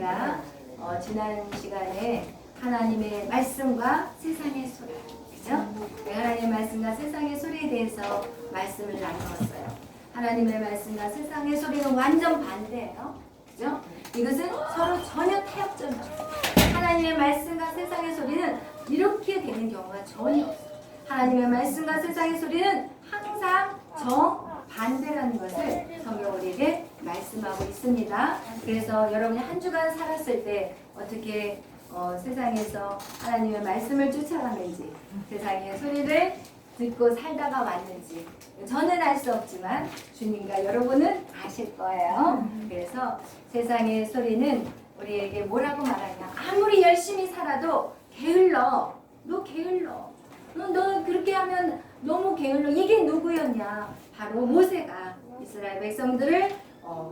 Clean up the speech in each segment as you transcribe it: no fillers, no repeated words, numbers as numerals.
우리가 지난 시간에 하나님의 말씀과 세상의 소리, 그죠? 하나님의 말씀과 세상의 소리에 대해서 말씀을 나누었어요. 하나님의 말씀과 세상의 소리는 완전 반대예요. 그죠? 이것은 서로 전혀 타협점이에요. 하나님의 말씀과 세상의 소리는 이렇게 되는 경우가 전혀 없어요. 하나님의 말씀과 세상의 소리는 항상 정반대라는 것을 성경 우리에게 말씀하고 있습니다. 그래서 여러분이 한 주간 살았을 때 어떻게 세상에서 하나님의 말씀을 쫓아가는지, 세상의 소리를 듣고 살다가 왔는지 저는 알 수 없지만 주님과 여러분은 아실 거예요. 그래서 세상의 소리는 우리에게 뭐라고 말하냐, 아무리 열심히 살아도 게을러. 너 게을러. 너 그렇게 하면 너무 게을러. 이게 누구였냐? 바로 모세가 이스라엘 백성들을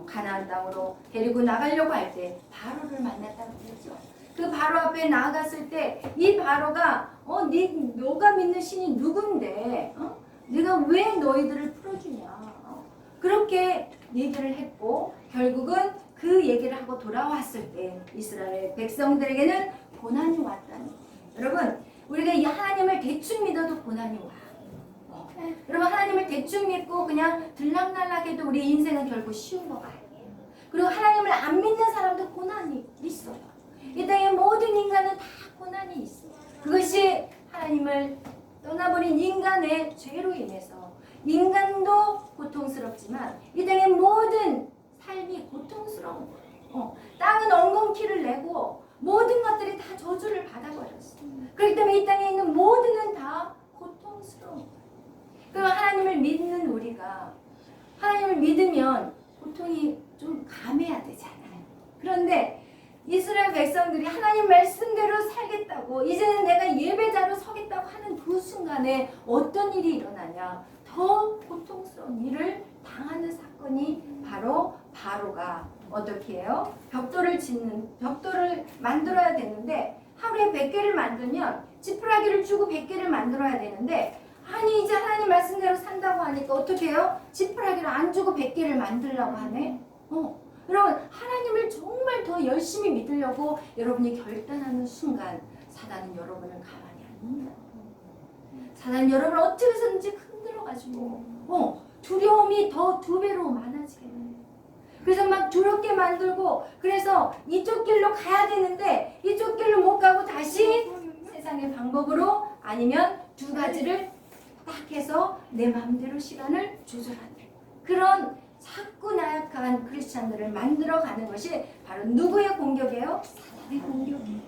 가나안 땅으로 데리고 나가려고 할 때 바로를 만났다고 그러죠. 그 바로 앞에 나아갔을 때 이 바로가 너가 믿는 신이 누군데 네가 왜 너희들을 풀어주냐, 그렇게 얘기를 했고, 결국은 그 얘기를 하고 돌아왔을 때 이스라엘 백성들에게는 고난이 왔다니. 여러분, 우리가 이 하나님을 대충 믿어도 고난이 와. 여러분, 하나님을 대충 믿고 그냥 들락날락해도 우리 인생은 결국 쉬운 거가 아니에요. 그리고 하나님을 안 믿는 사람도 고난이 있어요. 이 땅의 모든 인간은 다 고난이 있어요. 그것이 하나님을 떠나버린 인간의 죄로 인해서 인간도 고통스럽지만 이 땅의 모든 삶이 고통스러운 거예요. 땅은 엉겅퀴를 내고 모든 것들이 다 저주를 받아버렸어. 그렇기 때문에 이 땅에 있는 모든은 다 고통스러운 거예요. 그럼 하나님을 믿는 우리가, 하나님을 믿으면 고통이 좀 감해야 되잖아요. 그런데 이스라엘 백성들이 하나님 말씀대로 살겠다고, 이제는 내가 예배자로 서겠다고 하는 그 순간에 어떤 일이 일어나냐, 더 고통스러운 일을 당하는 사건이 바로 바로가 어떻게 해요? 벽돌을 만들어야 되는데 하루에 100개를 만들면 지푸라기를 주고 100개를 만들어야 되는데, 아니 이제 하나님 말씀대로 산다고 하니까 어떻게 해요? 지푸라기를 안 주고 100개를 만들려고 하네. 여러분, 하나님을 정말 더 열심히 믿으려고 여러분이 결단하는 순간 사단은 여러분을 가만히 안 둔다. 사단은 여러분을 어떻게 해서든지 흔들어가지고 두려움이 더 2배로 많아지게 돼요. 그래서 막 두렵게 만들고, 그래서 이쪽 길로 가야 되는데 이쪽 길로 못 가고 다시 세상의 방법으로, 아니면 두 가지를 딱 해서 내 마음대로 시간을 조절하는 그런 자꾸 나약한 크리스찬들을 만들어가는 것이 바로 누구의 공격이에요? 사단의 공격이에요.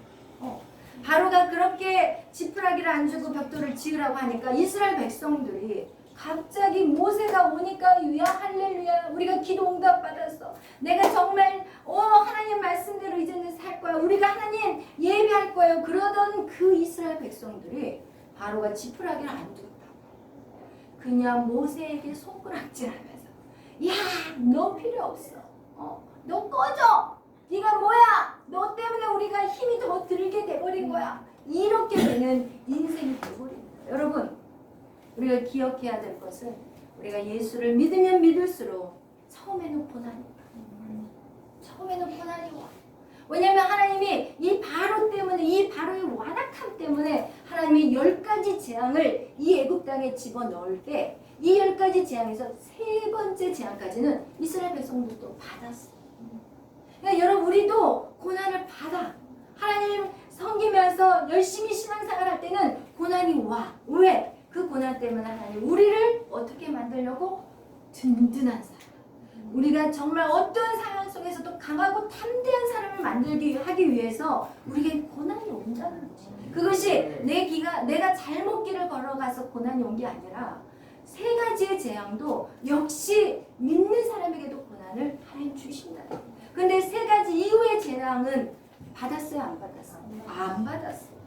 바로가 그렇게 지푸라기를 안 주고 벽돌을 지으라고 하니까 이스라엘 백성들이 갑자기 모세가 오니까 유야 할렐루야, 우리가 기도 응답 받았어, 내가 정말 하나님 말씀대로 이제는 살 거야, 우리가 하나님 예배할 거예요, 그러던 그 이스라엘 백성들이 바로가 지푸라기를 안 줬다고 그냥 모세에게 손가락질하면서, 야, 너 필요 없어. 너 꺼져. 네가 뭐야? 너 때문에 우리가 힘이 더 들게 돼버린 거야. 이렇게 되는 인생이 돼버린 거예요. 여러분, 우리가 기억해야 될 것은, 우리가 예수를 믿으면 믿을수록 처음에는 고난이 와. 처음에는 고난이 와. 왜냐하면 하나님이 이 바로 때문에, 이 바로의 완악함 때문에 하나님이 10가지 재앙을 이 애굽 땅에 집어넣을 때, 이 10가지 재앙에서 3번째 재앙까지는 이스라엘 백성들도 받았어. 그러니까 여러분, 우리도 고난을 받아. 하나님 섬기면서 열심히 신앙생활 할 때는 고난이 와. 왜? 그 고난 때문에 하나님 우리를 어떻게 만들려고? 든든한 사람. 우리가 정말 어떤 상황 속에서도 강하고 담대한 사람을 하기 위해서 우리에게 고난이 온다는 거지. 그것이 내가 잘못 길을 걸어가서 고난이 온 게 아니라 3가지의 재앙도 역시 믿는 사람에게도 고난을 하나님 주신다는 거예요. 근데 3가지 이후의 재앙은 받았어요, 안 받았어요? 안 받았어요.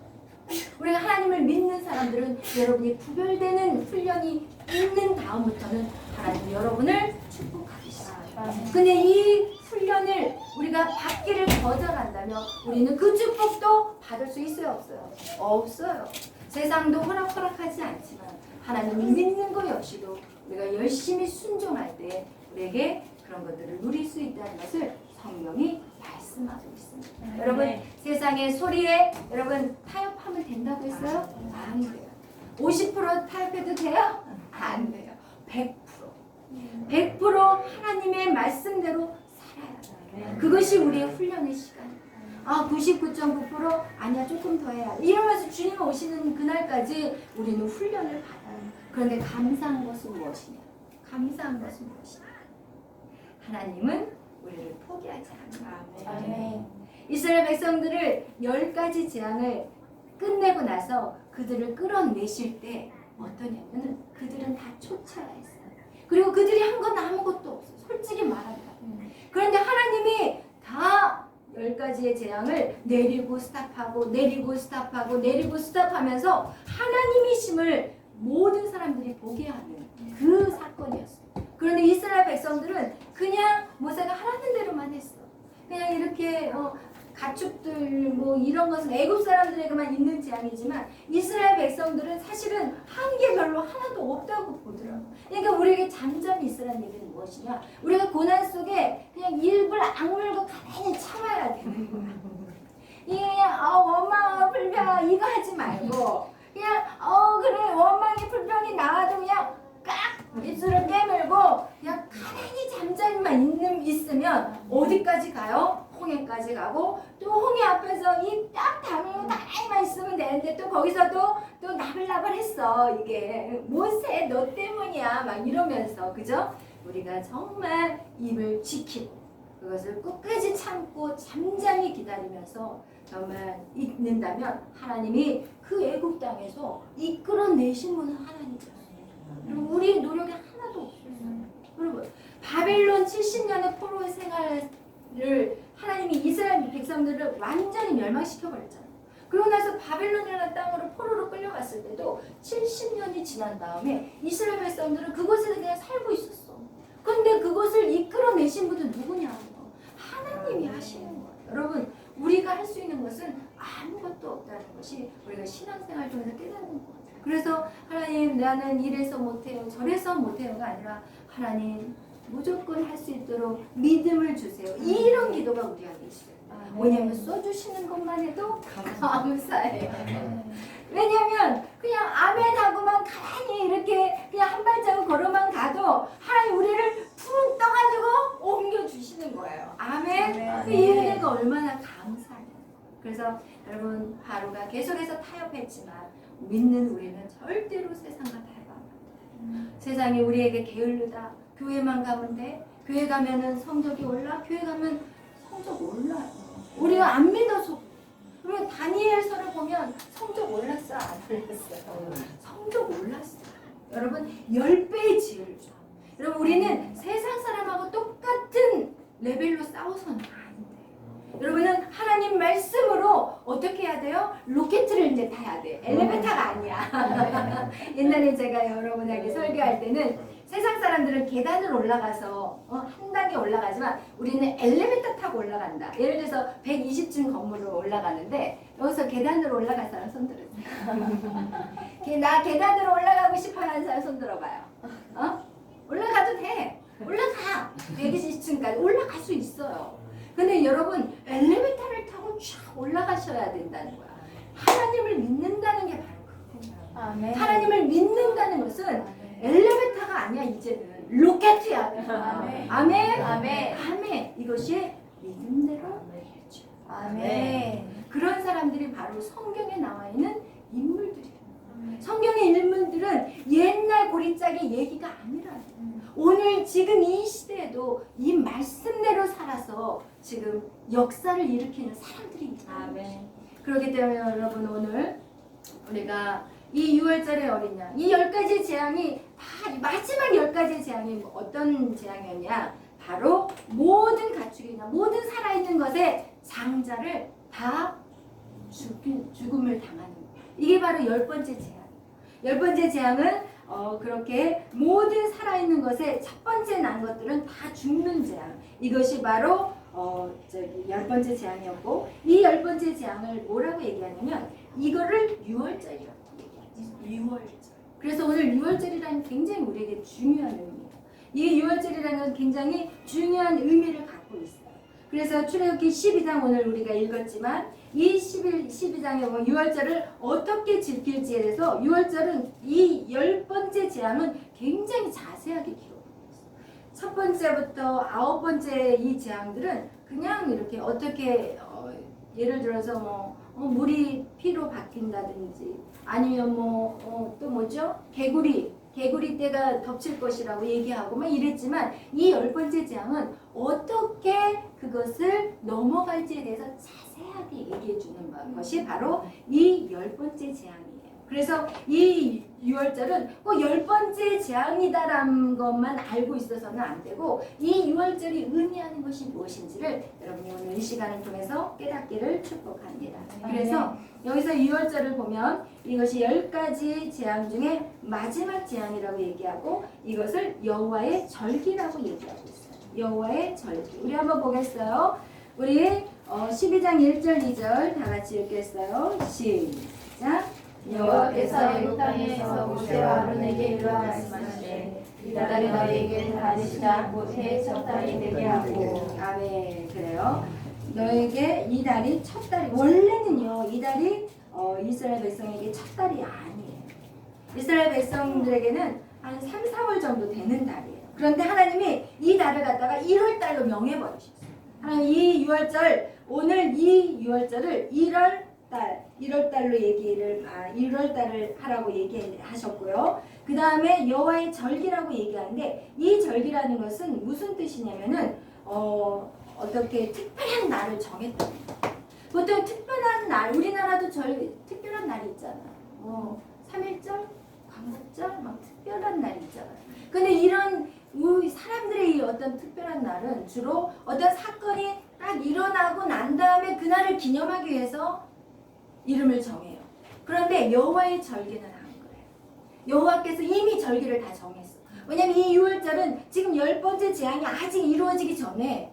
우리가 하나님을 믿는 사람들은 여러분이 구별되는 훈련이 있는 다음부터는 하나님 여러분을 축복하기 시작해요. 근데 이 훈련을 우리가 받기를 거절한다면 우리는 그 축복도 받을 수 있어요, 없어요? 없어요. 세상도 허락하지 않지만 하나님을 믿는 것 역시도 우리가 열심히 순종할 때 우리에게 그런 것들을 누릴 수 있다는 것을 성경이 말씀하고 있습니다. 여러분 세상의 소리에 여러분 타협하면 된다고 했어요? 안 돼요. 50% 타협해도 돼요? 안 돼요. 100% 하나님의 말씀대로 살아야 돼요. 그것이 우리의 훈련의 시간이에요. 99.9% 아니야 조금 더 해야 돼. 이러면서 주님 오시는 그날까지 우리는 훈련을 받아요. 그런데 감사한 것은 무엇이냐? 감사한 것은 무엇이냐? 하나님은 우리를 포기하지 않아요. 이스라엘 백성들을 10가지 재앙을 끝내고 나서 그들을 끌어내실 때 어떠냐면은 그들은 다 쫓아왔어요. 그리고 그들이 한 건 아무것도 없어요. 솔직히 말합니다. 그런데 하나님이 다 10가지의 재앙을 내리고 스탑하고 내리고 스탑하고 내리고 스탑하면서 하나님이심을 모든 사람들이 보게 하는 그 사건이었어요. 그런데 이스라엘 백성들은 그냥 모세가 하라는 대로만 했어. 그냥 이렇게 가축들 뭐 이런 것은 애굽 사람들에게만 있는 재앙이지만 이스라엘 백성들은 사실은 한계별로 하나도 없다고 보더라고. 그러니까 우리에게 잠잠히 있으라는 얘기는 무엇이냐? 우리가 고난 속에 그냥 입을 악물고 가만히 참아야 되는 거야. 이게 원망 불평 이거 하지 말고 그냥 그래 원망이 불평이 나와도 그냥 깍 입술을 깨물고 그냥 가만히 잠잠히만 있으면 어디까지 가요? 홍해까지 가고 또 홍해 앞에서 입 딱 다물고 가만히만 있으면 되는데 또 거기서도 또 나불나불했어. 이게 모세 너 때문이야 막 이러면서 그죠? 우리가 정말 입을 지키고 그것을 끝까지 참고 잠잠히 기다리면서 정말 있는다면 하나님이 그 애굽 땅에서 이끌어내신 분은 하나님이었어요. 그리고 우리의 노력이 하나도 없었어요. 여러분 바벨론 70년의 포로 생활을 하나님이 이스라엘 백성들을 완전히 멸망시켜버렸잖아요. 그러고 나서 바벨론이라는 땅으로 포로로 끌려갔을 때도 70년이 지난 다음에 이스라엘 백성들은 그곳에서 그냥 살고 있었어. 근데 그것을 이끌어내신 분은 누구냐? 하나님이 하시는 거예요. 여러분 우리가 할 수 있는 것은 아무것도 없다는 것이 우리가 신앙생활 중에서 깨닫는 거예요. 그래서 하나님 나는 이래서 못해요 저래서 못해요가 아니라 하나님 무조건 할 수 있도록 믿음을 주세요. 이런 기도가 우리 안에 있어요. 왜냐하면 써주시는 것만 해도 감사해요. 왜냐하면 그냥 아멘 하고만 가만히 이렇게 그냥 한 발자국 걸어만 가도 하나님 우리를 푹 떠가지고 옮겨주시는 거예요. 아멘. 그 이 은혜가 얼마나 감사해요. 그래서 여러분 바로가 계속해서 타협했지만 믿는 우리는 절대로 세상과 타협 안 합니다. 세상이 우리에게 게을르다. 교회만 가면 돼. 교회 가면은 성적이 올라. 교회 가면 성적 올라요. 우리가 안 믿어서. 그리고 다니엘서를 보면 성적 올랐어? 안 올랐어요? 성적 올랐어요. 여러분 10배의 지혜를 줘. 여러분 우리는 세상 사람하고 똑같은 레벨로 싸워서는 안 돼. 여러분은 하나님 말씀으로 어떻게 해야 돼요? 로켓을 이제 타야 돼. 엘리베이터가 아니야. 옛날에 제가 여러분에게 설교할 때는 세상 사람들은 계단을 올라가서 한 단계 올라가지만 우리는 엘리베이터 타고 올라간다. 예를 들어서 120층 건물로 올라가는데 여기서 계단으로 올라갈 사람 손 들어주세요. 나 계단으로 올라가고 싶어 하는 사람 손 들어봐요. 올라가도 돼. 올라가. 120층까지 올라갈 수 있어요. 근데 여러분 엘리베이터를 타고 쫙 올라가셔야 된다는 거야. 하나님을 믿는다는 게 바로 그거예요. 하나님을 믿는다는 것은 엘리베이터가 아니야. 이제는 로켓이야. 아멘. 아멘. 아멘. 아멘. 이것이 믿음대로 해줘. 아멘. 그런 사람들이 바로 성경에 나와 있는 인물들이에요. 성경의 인물들은 옛날 고리짝의 얘기가 아니라 오늘 지금 이 시대에도 이 말씀대로 살아서 지금 역사를 일으키는 사람들이 있다. 그렇기 때문에 여러분 오늘 우리가 이 6월절의 어린 양, 이 10가지 재앙이 다 마지막 10가지 재앙이 어떤 재앙이었냐? 바로 모든 가축이나 모든 살아있는 것의 장자를 다 죽음을 당하는 거예요. 이게 바로 10번째 재앙. 10번째 재앙은 그렇게 모든 살아있는 것의 첫 번째 난 것들은 다 죽는 재앙. 이것이 바로 10번째 재앙이었고 이 10번째 재앙을 뭐라고 얘기하냐면 이거를 6월절이라고 얘기하죠. 6월절. 그래서 오늘 6월절이라는 굉장히 우리에게 중요한 의미예요. 이 6월절이라는 건 굉장히 중요한 의미를 갖고 있어요. 그래서 출애굽기 12장 오늘 우리가 읽었지만 이 12장에 보면 유월절을 어떻게 지킬지에 대해서 유월절은 이 10번째 재앙은 굉장히 자세하게 기록하고 있어요. 첫 번째부터 9번째 이 재앙들은 그냥 이렇게 어떻게 예를 들어서 물이 피로 바뀐다든지 아니면 또 뭐죠? 개구리 떼가 덮칠 것이라고 얘기하고 막 이랬지만 이 10번째 재앙은 어떻게 그것을 넘어갈지에 대해서 자세하게 얘기해 주는 것이 바로 이 10번째 재앙이에요. 그래서 이 유월절은 꼭 10번째 재앙이다라는 것만 알고 있어서는 안 되고 이 유월절이 의미하는 것이 무엇인지를 여러분이 오늘 이 시간을 통해서 깨닫기를 축복합니다. 그래서 여기서 유월절을 보면 이것이 10가지 재앙 중에 마지막 재앙이라고 얘기하고 이것을 여호와의 절기라고 얘기하고 있어요. 여호와의 절기. 우리 한번 보겠어요. 우리 12장 1절 2절 다 같이 읽겠어요. 시작. 여호와께서 애굽 땅에서 모세와 아론에게 이르러 말씀하시되 이 달이 너희에게 다르시다 못해 첫 달이 되게 하고. 아멘. 그래요. 너에게 이 달이 첫 달이 원래는요 이 달이 이스라엘 백성에게 첫 달이 아니에요. 이스라엘 백성들에게는 한 3, 4월 정도 되는 달이에요. 그런데 하나님이 이 달을 갖다가 1월 달로 명해버리셨어요. 하나님 이 유월절 오늘 이 유월절을 1월 달로 1월 달을 하라고 얘기하셨고요. 그 다음에 여호와의 절기라고 얘기하는데 이 절기라는 것은 무슨 뜻이냐면은 어떻게 특별한 날을 정했답니다. 보통 특별한 날 우리나라도 특별한 날이 있잖아요. 3.1절, 광복절 막 특별한 날이 있잖아요. 근데 이런 우리 사람들의 이 어떤 특별한 날은 주로 어떤 사건이 딱 일어나고 난 다음에 그날을 기념하기 위해서 이름을 정해요. 그런데 여호와의 절기는 안 그래요. 여호와께서 이미 절기를 다 정했어. 왜냐면 이 유월절은 지금 10번째 재앙이 아직 이루어지기 전에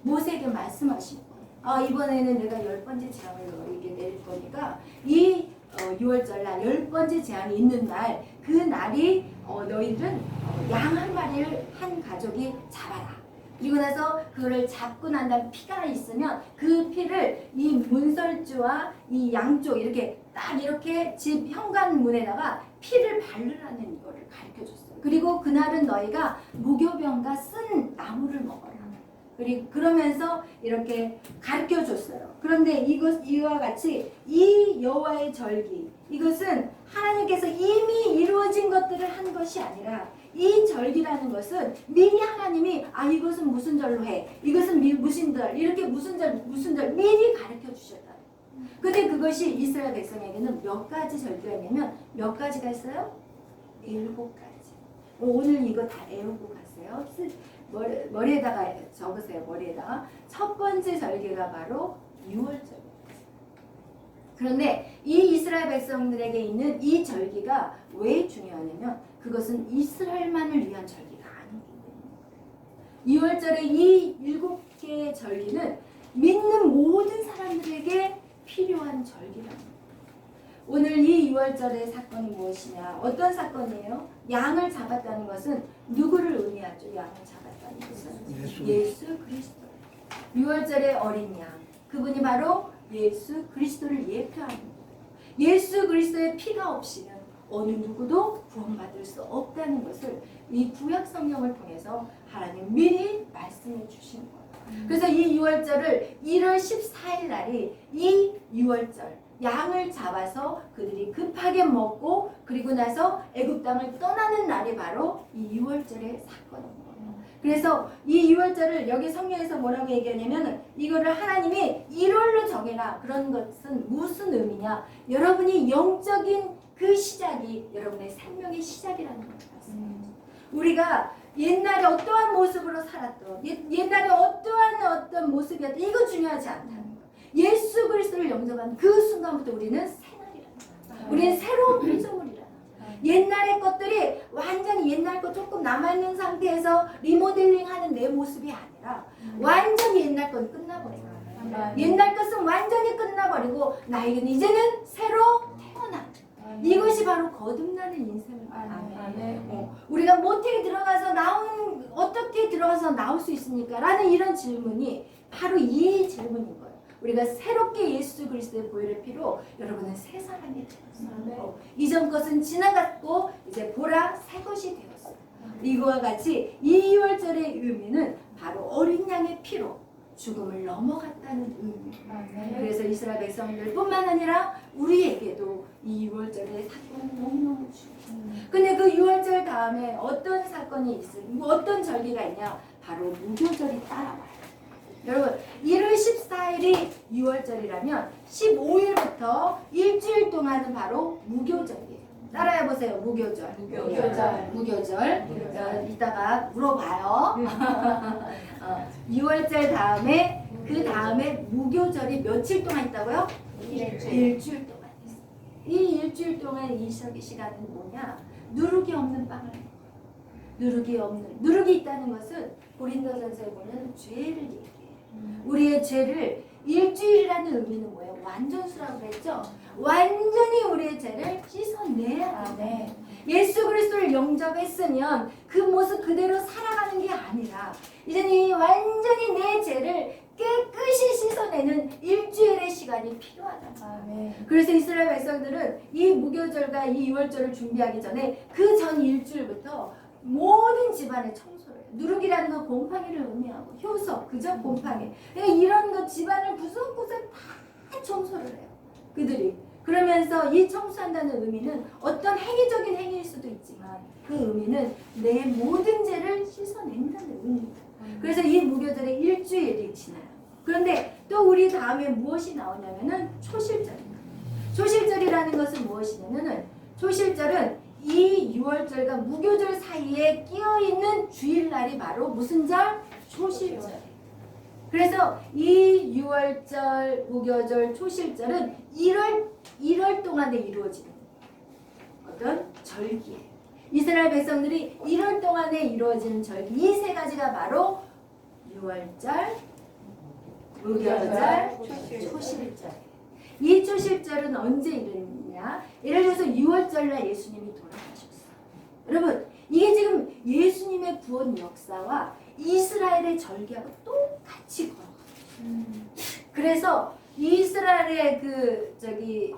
모세에게 말씀하신 거예요. 이번에는 내가 10번째 재앙을 너에게 내릴 거니까 이 유월절날 10번째 재앙이 있는 날 그 날이 너희들은 양 한 마리를 한 가족이 잡아라. 그리고 나서 그거를 잡고 난 다음 피가 있으면 그 피를 이 문설주와 이 양쪽 이렇게 딱 이렇게 집 현관문에다가 피를 바르라는 이거를 가르쳐줬어요. 그리고 그날은 너희가 무교병과 쓴 나무를 먹어라. 그러면서 이렇게 가르쳐줬어요. 그런데 이와 같이 이 여호와의 절기 이것은 하나님께서 이미 이루어진 것들을 한 것이 아니라 이 절기라는 것은 미리 하나님이 이것은 무슨 절로 해 이것은 무슨 절 이렇게 무슨 절 미리 가르쳐 주셨다. 근데 그것이 이스라엘 백성에게는 몇 가지 절기가 있냐면 몇 가지가 있어요? 7가지. 오늘 이거 다 외우고 가세요. 머리에다가 적으세요. 머리에다가 첫 번째 절기가 바로 유월절입니다. 그런데 이 이스라엘 백성들에게 있는 이 절기가 왜 중요하냐면 그것은 이스라엘만을 위한 절기가 아니기 때문입니다. 유월절의 이 7개의 절기는 믿는 모든 사람들에게 필요한 절기랍니다. 오늘 이 유월절의 사건이 무엇이냐? 어떤 사건이에요? 양을 잡았다는 것은 누구를 의미하죠? 양을 잡았다는 것은 예수 그리스도. 유월절의 어린 양, 그분이 바로 예수 그리스도를 예표합니다. 예수 그리스도의 피가 없이는 어느 누구도 구원받을 수 없다는 것을 이 구약 성경을 통해서 하나님 미리 말씀해 주신 거예요. 그래서 이 유월절을 1월 14일 날이 이 유월절 양을 잡아서 그들이 급하게 먹고 그리고 나서 애굽 땅을 떠나는 날이 바로 이 유월절의 사건입니다. 그래서 이 유월절을 여기 성경에서 뭐라고 얘기하냐면 이거를 하나님이 1월로 정해라. 그런 것은 무슨 의미냐? 여러분이 영적인 그 시작이 여러분의 생명의 시작이라는 걸 말씀합니다. 우리가 옛날에 어떠한 모습으로 살았던 옛날에 어떠한 모습이었던 이거 중요하지 않다는 거예요. 예수 그리스도를 영접한 그 순간부터 우리는 새날이라는 거예요. 우리는 새로운 피조물이라는 거예요. 옛날의 것들이 완전히 옛날 거 조금 남아있는 상태에서 리모델링하는 내 모습이 아니라 완전히 옛날 건 끝나버린 거예요. 옛날 것은 완전히 끝나버리고 나에게는 이제는 새로 태어난 이것이 바로 거듭나는 인생을 아멘. 말합니다. 우리가 어떻게 들어가서 나올 수 있습니까? 라는 이런 질문이 바로 이 질문인 거예요. 우리가 새롭게 예수 그리스도의 보혈의 피로 여러분은 새 사람이 되었어요. 이전 것은 지나갔고 이제 보라 새 것이 되었어요. 이거와 같이 이 유월절의 의미는 바로 어린 양의 피로 죽음을 넘어갔다는 의미입니다. 그래서 이스라엘 백성들뿐만 아니라 우리에게도 이 유월절의 사건은 너무너무 중요해요. 근데 그 유월절 다음에 어떤 사건이 어떤 절기가 있냐? 바로 무교절이 따라와요. 여러분 1월 14일이 유월절이라면 15일부터 일주일 동안은 바로 무교절이에요. 따라해보세요. 무교절. 무교절. 이따가 물어봐요. 2월절 다음에 그 다음에 무교절이 며칠 동안 있다고요? 일주일 동안 있어요. 이 일주일 동안 이 시간은 뭐냐? 누룩이 없는 빵을 먹어요. 누룩이 있다는 것은 고린도전서에 보면 죄를 얘기해요. 우리의 죄를 일주일이라는 의미는 뭐예요? 완전수라고 그랬죠? 완전히 우리의 죄를 씻어내야 돼요. 예수 그리스도를 영접했으면 그 모습 그대로 살아가는 게 아니라 이제는 이 완전히 내 죄를 깨끗이 씻어내는 일주일의 시간이 필요하다. 그래서 이스라엘 백성들은 이 무교절과 이 유월절을 준비하기 전에 그 전 일주일부터 모든 집안의 청소를 해요. 누룩이라는 건 곰팡이를 의미하고 효석, 그죠? 곰팡이. 이런 거 집안을 구석구석 다 청소를 해요. 그들이. 그러면서 이 청소한다는 의미는 어떤 행위적인 행위일 수도 있지만 그 의미는 내 모든 죄를 씻어낸다는 의미입니다. 그래서 이 무교절에 일주일이 지나요. 그런데 또 우리 다음에 무엇이 나오냐면은 초실절입니다. 초실절이라는 것은 무엇이냐면은 초실절은 이 유월절과 무교절 사이에 끼어있는 주일날이 바로 무슨 절? 초실절. 그래서 이 유월절, 무교절, 초실절은 1월 동안에 이루어지는 어떤 절기예요. 이스라엘 백성들이 1월 동안에 이루어지는 절기 이 세 가지가 바로 유월절, 무교절, 초실절. 이 초실절은 언제 이루느냐? 예를 들어서 6월절날 예수님이 돌아가셨어요. 여러분 이게 지금 예수님의 구원 역사와 이스라엘의 절기하고 똑같이 걸어가요. 그래서 이스라엘의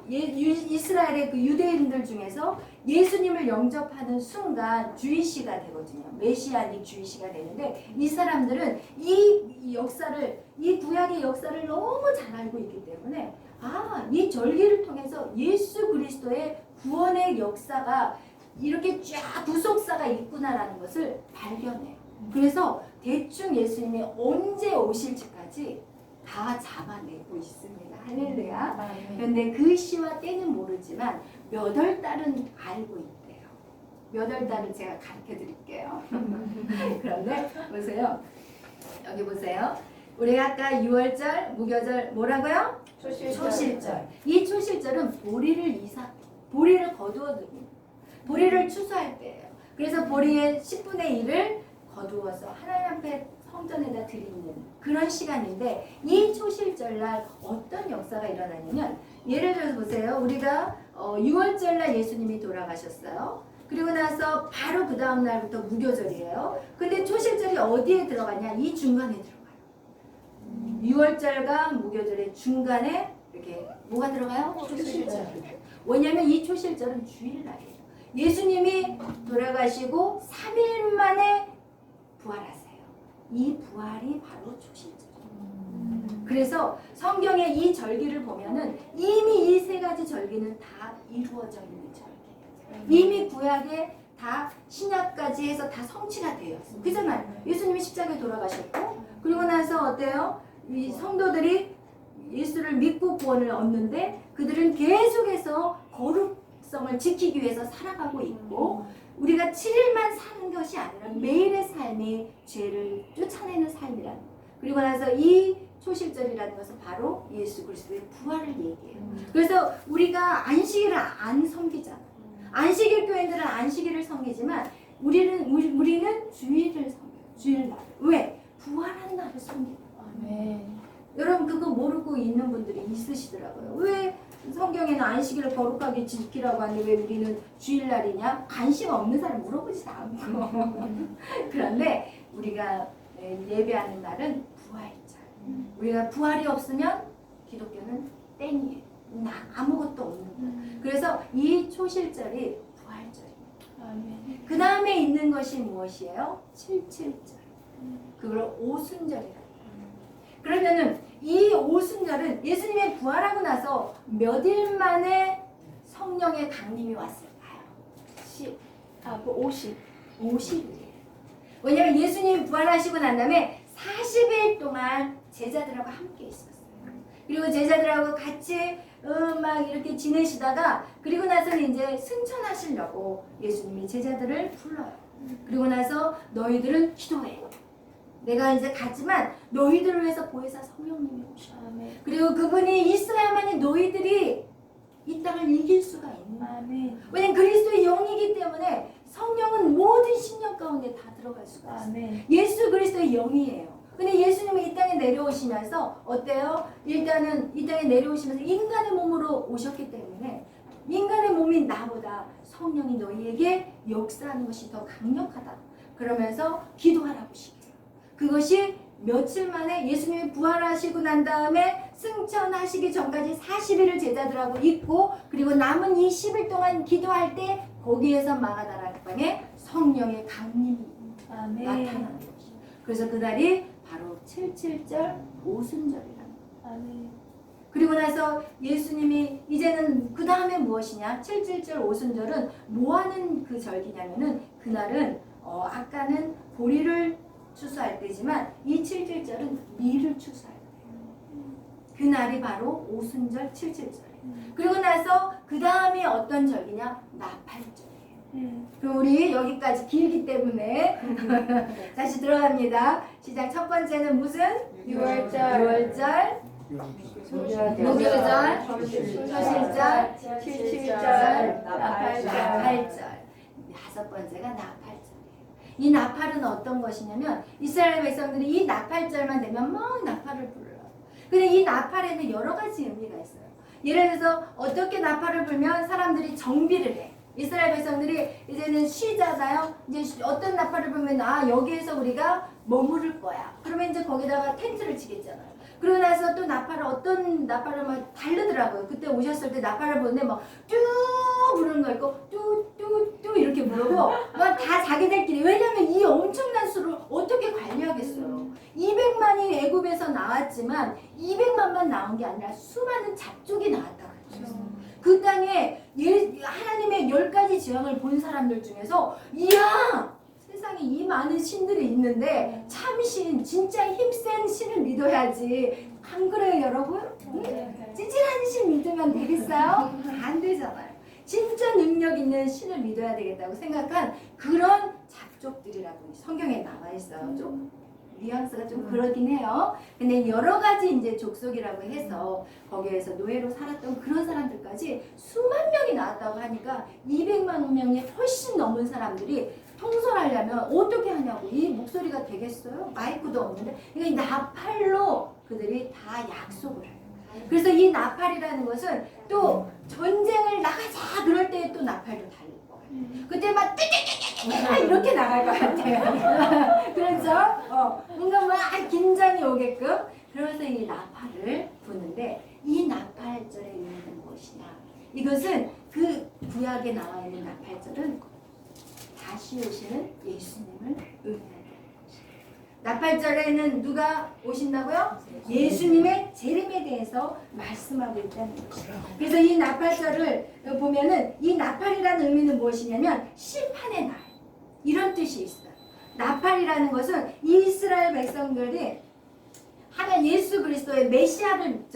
이스라엘의 그 유대인들 중에서 예수님을 영접하는 순간 주이시가 되거든요. 메시아닉 주이시가 되는데 이 사람들은 이 역사를 이 구약의 역사를 너무 잘 알고 있기 때문에 이 절기를 통해서 예수 그리스도의 구원의 역사가 이렇게 쫙 구속사가 있구나라는 것을 발견해요. 그래서 대충 예수님이 언제 오실지까지 다 잡아내고 있습니다. 할렐루야. 그런데 그 시와 때는 모르지만 몇 월 달은 알고 있대요. 몇 월 달은 제가 가르쳐 드릴게요. 그런데 보세요. 여기 보세요. 우리 아까 6월절, 무교절 뭐라고요? 초실절. 이 초실절은 보리를 거두어 듭니다. 보리를 추수할 때예요. 그래서 보리의 10분의 1을 거두어서 하나님 앞에 성전에다 드리는 그런 시간인데 이 초실절날 어떤 역사가 일어나냐면 예를 들어서 보세요. 우리가 6월절날 예수님이 돌아가셨어요. 그리고 나서 바로 그 다음 날부터 무교절이에요. 근데 초실절이 어디에 들어가냐? 이 중간에 들어가요. 6월절과 무교절의 중간에 이렇게 뭐가 들어가요? 초실절. 왜냐하면 이 초실절은 주일날이에요. 예수님이 돌아가시고 3일 만에 부활하세요. 이 부활이 바로 초실절이에요. 그래서 성경에 이 절기를 보면은 이미 이 세 가지 절기는 다 이루어져 있는 절기예요. 이미 구약에 다 신약까지 해서 다 성취가 되어 있어요. 그잖아요. 예수님이 십자가에 돌아가셨고 그리고 나서 어때요? 이 성도들이 예수를 믿고 구원을 얻는데 그들은 계속해서 거룩성을 지키기 위해서 살아가고 있고 우리가 7일만 사는 것이 아니라 매일의 삶이 죄를 쫓아내는 삶이라는 거예요. 그리고 나서 이 초실절이라는 것은 바로 예수 그리스도의 부활을 얘기해요. 그래서 우리가 안식일을 안 섬기잖아요. 안식일 교회들은 안식일을 섬기지만 우리는 주일을 섬겨요. 주일날. 왜? 부활한 날을 섬기는 거예요. 여러분 그거 모르고 있는 분들이 있으시더라고요. 왜 성경에는 안식일을 거룩하게 지키라고 하는데 왜 우리는 주일날이냐? 관심 없는 사람 물어보지도 않고. 그런데 우리가 예배하는 날은 부활절. 우리가 부활이 없으면 기독교는 땡이에요. 아무것도 없는 거예요. 그래서 이 초실절이 부활절입니다. 그 다음에 있는 것이 무엇이에요? 77절. 그걸 오순절이라고. 그러면은 이 오순절은 예수님의 부활하고 나서 몇 일 만에 성령의 강림이 왔을까요? 50일이에요. 왜냐하면 예수님이 부활하시고 난 다음에 40일 동안 제자들하고 함께 있었어요. 그리고 제자들하고 같이 막 이렇게 지내시다가 그리고 나서는 이제 승천하시려고 예수님이 제자들을 불러요. 그리고 나서 너희들은 기도해. 내가 이제 가지만 너희들을 위해서 보혜사 성령님이 오셔. 그리고 그분이 있어야만이 너희들이 이 땅을 이길 수가 있는 거예요. 왜냐면 그리스도의 영이기 때문에 성령은 모든 신령 가운데 다 들어갈 수가 있어요. 예수 그리스도의 영이에요. 근데 예수님은 이 땅에 내려오시면서 어때요? 일단은 이 땅에 내려오시면서 인간의 몸으로 오셨기 때문에 인간의 몸인 나보다 성령이 너희에게 역사하는 것이 더 강력하다. 그러면서 기도하라고 시켜요. 그것이 며칠 만에 예수님이 부활하시고 난 다음에 승천하시기 전까지 40일을 제자들하고 있고 그리고 남은 이 10일 동안 기도할 때 거기에서 마가다라 방에 성령의 강림이 나타나는 것이죠. 그래서 그날이 바로 77절 오순절이랍니다. 그리고 나서 예수님이 이제는 그 다음에 무엇이냐? 77절 오순절은 뭐 하는 그 절기냐면은 그날은 아까는 보리를 추수할 때지만 이 77절은 밀을 추수할 때예요. 그날이 바로 오순절 77절이에요. 그리고 나서 그 다음에 어떤 절기냐? 나팔절이에요. 그럼 우리 여기까지 길기 때문에 다시 들어갑니다. 시작. 첫 번째는 무슨? 6월절, 무교절, 초실절, 77절, 나팔절. 다섯 번째가 나팔절. 이 나팔은 어떤 것이냐면 이스라엘 백성들이 이 나팔절만 되면 막 나팔을 불러요. 근데 이 나팔에는 여러 가지 의미가 있어요. 예를 들어서 어떻게 나팔을 불면 사람들이 정비를 해. 이스라엘 백성들이 이제는 쉬잖아요. 이제 어떤 나팔을 불면 여기에서 우리가 머무를 거야. 그러면 이제 거기다가 텐트를 치겠잖아요. 그러고 나서 또 어떤 나팔을 막 다르더라고요. 그때 오셨을 때 나팔을 보는데 막 쭉 부르는 거 있고 뚜뚜뚜 이렇게 부르고 막 다 자기들끼리. 왜냐면 이 엄청난 수를 어떻게 관리하겠어요. 200만이 애굽에서 나왔지만 200만만 나온 게 아니라 수많은 잡족이 나왔다 그랬죠. 그 땅에 하나님의 10가지 지형을 본 사람들 중에서 이야! 세상에 이 많은 신들이 있는데 참신, 진짜 힘센 신을 믿어야지. 안 그래요 여러분? 응? 찌질한 신 믿으면 되겠어요? 안 되잖아요. 진짜 능력 있는 신을 믿어야 되겠다고 생각한 그런 잡족들이라고 성경에 나와 있어요. 좀 뉘앙스가 좀 그러긴 해요. 근데 여러 가지 이제 족속이라고 해서 거기에서 노예로 살았던 그런 사람들까지 수만 명이 나왔다고 하니까 200만 명이 훨씬 넘은 사람들이 통솔하려면 어떻게 하냐고. 이 목소리가 되겠어요? 마이크도 없는데. 그러니까 이 나팔로 그들이 다 약속을 해요. 그래서 이 나팔이라는 것은 또 전쟁을 나가자 그럴 때 또 나팔도 달릴 거예요. 그때 막 띠띠띠띠 이렇게 나갈 것 같아요. 그렇죠? 뭔가 막 긴장이 오게끔. 그러면서 이 나팔을 부는데 이 나팔절의 의미는 무엇이냐? 이것은 그 구약에 나와 있는 나팔절은 다시 오시는 예수님을 의미하는 것입니다. 나팔절에는 누가 오신다고요? 예수님의 재림에 대해서 말씀하고 있다는 것이죠. 그래서 이 나팔절을 보면은 이 나팔이라는 의미는 무엇이냐면 심판의 날 이런 뜻이 있어요. 나팔이라는 것은 이스라엘 백성들이 하나 예수 그리스도의 메시아를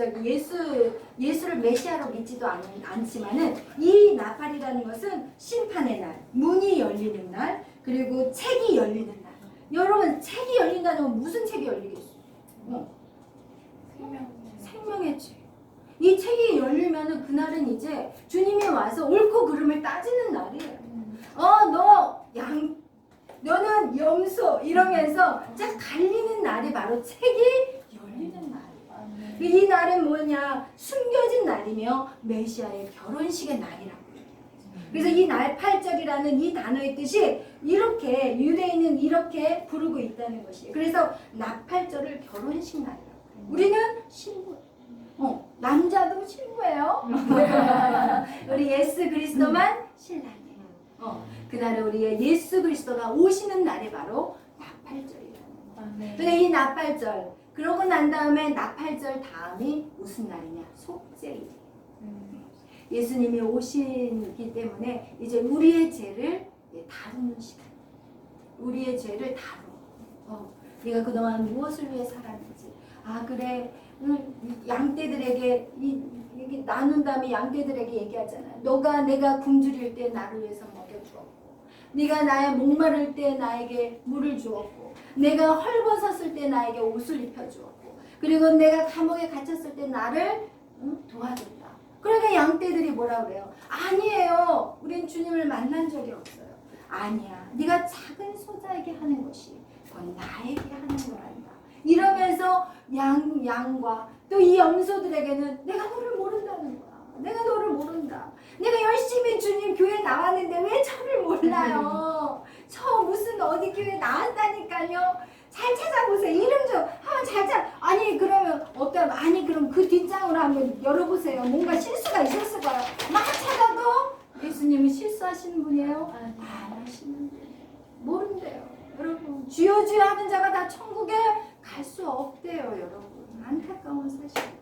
예수를 메시아로 믿지도 않지만은 이 나팔이라는 것은 심판의 날, 문이 열리는 날, 그리고 책이 열리는 날. 여러분 책이 열린다는 건 무슨 책이 열리겠어요? 생명의 책. 이 책이 열리면은 그날은 이제 주님이 와서 옳고 그름을 따지는 날이에요. 너는 염소 이러면서 쫙 갈리는 날이 바로 책이 열리는 날이에요. 이 날은 뭐냐? 숨겨진 날. 날이며 메시아의 결혼식의 날이라고. 그래서 이 날팔절이라는 이 단어의 뜻이 이렇게 유대인은 이렇게 부르고 있다는 것이에요. 그래서 나팔절을 결혼식 날이라고. 우리는 신부, 남자도 신부예요. 우리 예수 그리스도만 신랑이에요. 그날은 우리의 예수 그리스도가 오시는 날이 바로 나팔절이라는. 근데 이 나팔절 그러고 난 다음에 나팔절 다음이 무슨 날이냐? 속죄일. 예수님이 오시기 때문에 이제 우리의 죄를 다루는 시간. 우리의 죄를 다루고. 네가 그동안 무엇을 위해 살았는지. 아 그래. 양떼들에게 이게 나눈 다음에 양떼들에게 얘기하잖아. 내가 굶주릴 때 나를 위해서 먹여주었고, 네가 나의 목마를 때 나에게 물을 주었고, 내가 헐벗었을 때 나에게 옷을 입혀주었고, 그리고 내가 감옥에 갇혔을 때 나를 도와줬다. 그러니까 양떼들이 뭐라 그래요? 아니에요. 우린 주님을 만난 적이 없어요. 아니야. 네가 작은 소자에게 하는 것이 곧 나에게 하는 거란다. 이러면서 양과 또 이 염소들에게는 내가 너를 모른다는 거야. 내가 너를 모른다. 내가 열심히 주님 교회 나왔는데 왜 저를 몰라요? 저 무슨 어디 교회 나왔다니까요. 잘 찾아보세요. 이름 좀 한번 잘 찾아. 아니 그러면 아니 그럼 그 뒷장으로 한번 열어보세요. 뭔가 실수가 있었을 거야. 막 찾아도 예수님은 실수하시는 분이에요? 안 하시는 분이에요. 모른대요. 여러분 주여 주여 하는 자가 다 천국에 갈 수 없대요. 여러분 안타까운 사실이에요.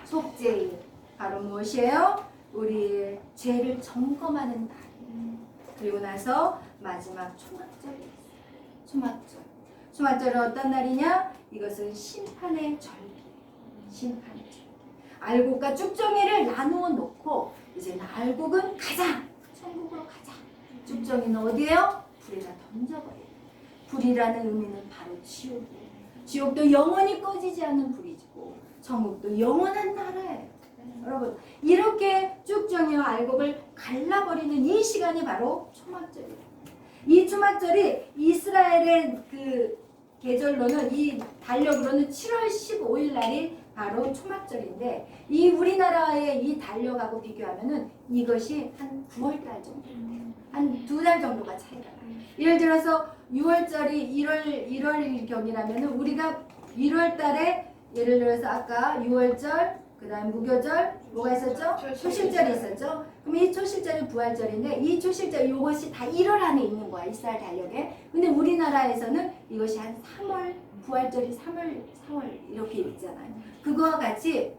속죄일 바로 무엇이에요? 우리의 죄를 점검하는 날이에요. 그리고 나서 마지막 초막절이 있어요. 초막절은 어떤 날이냐? 이것은 심판의 절기예요. 심판의 절기. 알곡과 쭉정이를 나누어 놓고 이제 알곡은 가자. 천국으로 가자. 쭉정이는 어디예요? 불에다 던져버려요. 불이라는 의미는 바로 지옥이에요. 지옥도 영원히 꺼지지 않는 불이고 천국도 영원한 나라예요. 여러분 이렇게 쭉정이와 알곡을 갈라버리는 이 시간이 바로 초막절이에요. 이 초막절이 이스라엘의 그 계절로는 이 달력으로는 7월 15일 날이 바로 초막절인데 이 우리나라의 이 달력하고 비교하면은 이것이 한 9월 달 정도, 한 2달 정도가 차이가 나요. 예를 들어서 6월절이 1월 경이라면은 우리가 1월 달에 예를 들어서 아까 6월절, 그 다음 무교절, 뭐가 있었죠? 초실절이 있었죠? 그럼 이 초실절이 부활절인데 이 초실절 이것이 다 1월 안에 있는 거야. 이스라엘 달력에. 근데 우리나라에서는 이것이 한 3월, 부활절이 3월, 4월 이렇게 있잖아요. 그거와 같이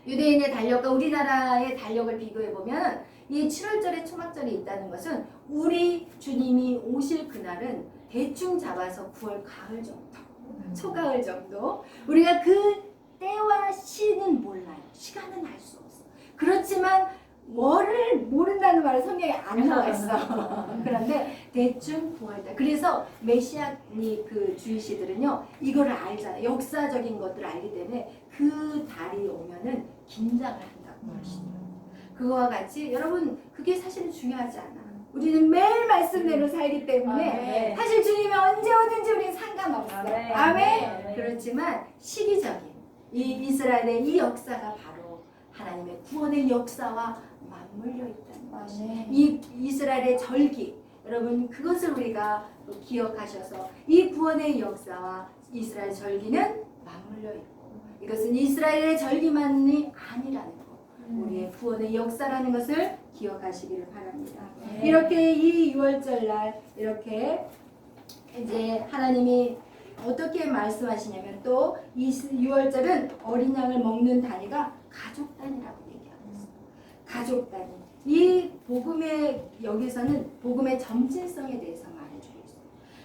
유대인의 달력과 우리나라의 달력을 비교해보면 이 7월절에 초막절이 있다는 것은 우리 주님이 오실 그날은 대충 잡아서 9월 가을 정도, 초가을 정도. 우리가 그 때와 시는 몰라요. 시간은 알 수 없어. 그렇지만 뭐를 모른다는 말은 성경에 안 나와 있어. 그런데 대충 9월달. 그래서 메시아니 그 주이시들은요 이거를 알잖아요. 역사적인 것들을 알기 때문에 그 달이 오면은 긴장을 한다고 하시더라고요. 그거와 같이 여러분 그게 사실은 중요하지 않아. 우리는 매일 말씀대로 살기 때문에 사실 주님이 언제 오든지 우리는 상관없어요. 아멘. 그렇지만 시기적인 이 이스라엘의 이 역사가 바로 하나님의 구원의 역사와 맞물려 있다는 것이 이 이스라엘의 절기 여러분 그것을 우리가 기억하셔서 이 구원의 역사와 이스라엘 절기는 맞물려 있고 이것은 이스라엘의 절기만이 아니라는 것 우리의 구원의 역사라는 것을 기억하시기를 바랍니다. 이렇게 이 6월절 날 이렇게 이제 하나님이 어떻게 말씀하시냐면 또 이 6월절은 어린 양을 먹는 단위가 가족 단위라고 얘기하고 있어요. 가족 단위. 이 복음의 여기서는 복음의 점진성에 대해서 말해주고 있어요.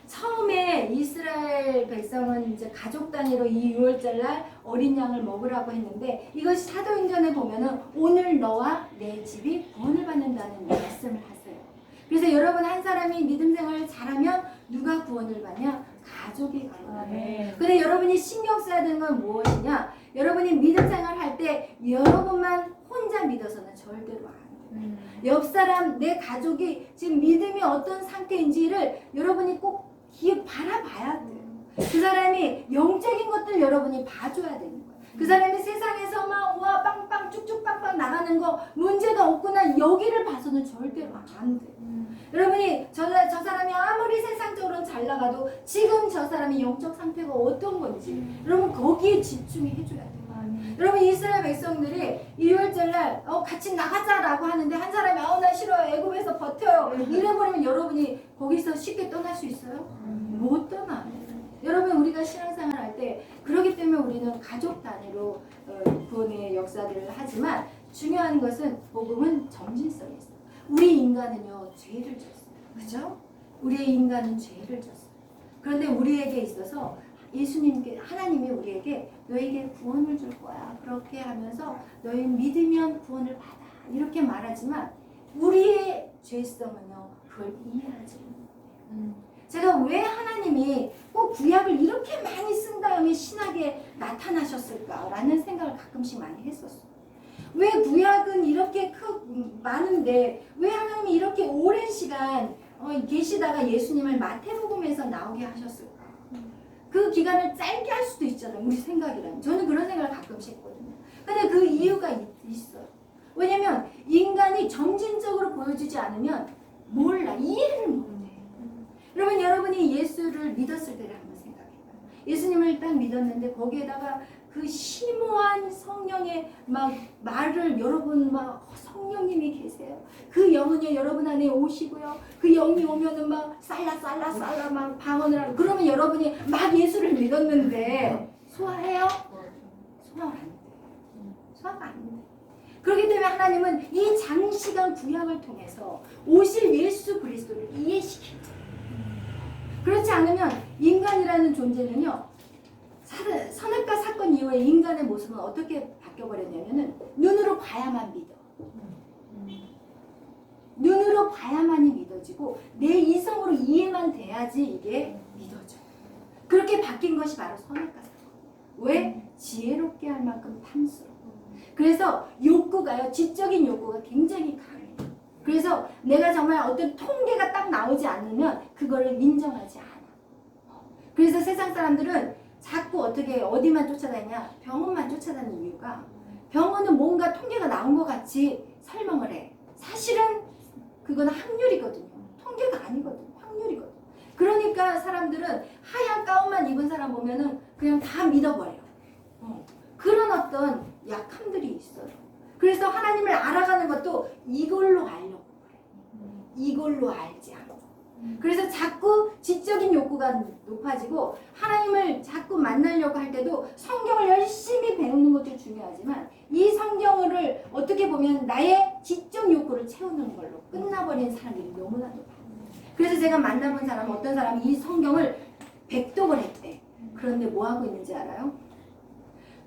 처음에 이스라엘 백성은 이제 가족 단위로 이 6월절 날 어린 양을 먹으라고 했는데 이것이 사도행전에 보면은 오늘 너와 내 집이 구원을 받는다는 말씀을 하세요. 그래서 여러분 한 사람이 믿음 생활을 잘하면 누가 구원을 받냐? 가족이 구원을 받아요. 근데 여러분이 신경 써야 되는 건 무엇이냐? 여러분이 믿음 생활 할 때 여러분만 혼자 믿어서는 절대로 안 돼요. 옆 사람, 내 가족이 지금 믿음이 어떤 상태인지를 여러분이 꼭 바라봐야 돼요. 그 사람이 영적인 것들 여러분이 봐줘야 되는 거예요. 그 사람이 세상에서 막 우와 문제가 없구나 여기를 봐서는 절대로 안 돼. 여러분이 저 사람이 아무리 세상적으로는 잘 나가도 지금 저 사람이 영적 상태가 어떤 건지 여러분 거기에 집중해 줘야 돼요. 여러분 이스라엘 백성들이 2월절날 같이 나가자라고 하는데 한 사람이 나 싫어요 애굽에서 버텨요 이래버리면 여러분이 거기서 쉽게 떠날 수 있어요? 못 떠나요. 여러분 우리가 신앙생활 할 때 그렇기 때문에 우리는 가족 단위로 구원의 역사들을 하지만 중요한 것은 복음은 점진성이 있어요. 우리 인간은요 죄를 졌어요. 그죠? 우리의 인간은 죄를 졌어요. 그런데 우리에게 있어서 예수님께 하나님이 우리에게 너에게 구원을 줄 거야 그렇게 하면서 너희 믿으면 구원을 받아 이렇게 말하지만 우리의 죄성은요 그걸 이해하지 못해요. 제가 왜 하나님이 꼭 구약을 이렇게 많이 쓴 다음에 신학에 나타나셨을까라는 생각을 가끔씩 많이 했었어요. 왜 구약은 이렇게 많은데 왜 하나님이 이렇게 오랜 시간 계시다가 예수님을 마태복음에서 나오게 하셨을까? 그 기간을 짧게 할 수도 있잖아요. 우리 생각이라면. 저는 그런 생각을 가끔씩 했거든요. 근데 그 이유가 있어요. 왜냐면 인간이 점진적으로 보여주지 않으면 몰라. 이해를 못해. 그러면 여러분이 예수를 믿었을 때를 한번 생각해봐요. 예수님을 딱 믿었는데 거기에다가 그 심오한 성령의 막 말을 여러분 막 성령님이 계세요. 그 영은요 여러분 안에 오시고요. 그 영이 오면은 막 살라 막 방언을 하고 그러면 여러분이 막 예수를 믿었는데 소화해요? 소화가 안 돼. 소화가 안 돼. 그렇기 때문에 하나님은 이 장시간 구약을 통해서 오실 예수 그리스도를 이해시킵니다. 그렇지 않으면 인간이라는 존재는요 선악과 사건 이후에 인간의 모습은 어떻게 바뀌어버렸냐면은 눈으로 봐야만 믿어. 눈으로 봐야만이 믿어지고 내 이성으로 이해만 돼야지 이게 믿어져. 그렇게 바뀐 것이 바로 선악과 사건. 왜? 지혜롭게 할 만큼 탐스러워. 그래서 욕구가요 지적인 욕구가 굉장히 강해요. 그래서 내가 정말 어떤 통계가 딱 나오지 않으면 그거를 인정하지 않아. 그래서 세상 사람들은 자꾸 어디만 쫓아다니냐? 병원만 쫓아다니는 이유가 병원은 뭔가 통계가 나온 것 같이 설명을 해. 사실은 그건 확률이거든요. 통계가 아니거든. 확률이거든. 그러니까 사람들은 하얀 가운만 입은 사람 보면은 그냥 다 믿어버려요. 그런 어떤 약함들이 있어요. 그래서 하나님을 알아가는 것도 이걸로 알려고 그래요. 이걸로 알지 않고. 그래서 자꾸 지적인 욕구가 높아지고 하나님을 자꾸 만나려고 할 때도 성경을 열심히 배우는 것도 중요하지만 이 성경을 어떻게 보면 나의 지적 욕구를 채우는 걸로 끝나버린 사람들이 너무나도 많아요. 그래서 제가 만나본 사람은 어떤 사람이 이 성경을 백독을 했대. 그런데 뭐 하고 있는지 알아요?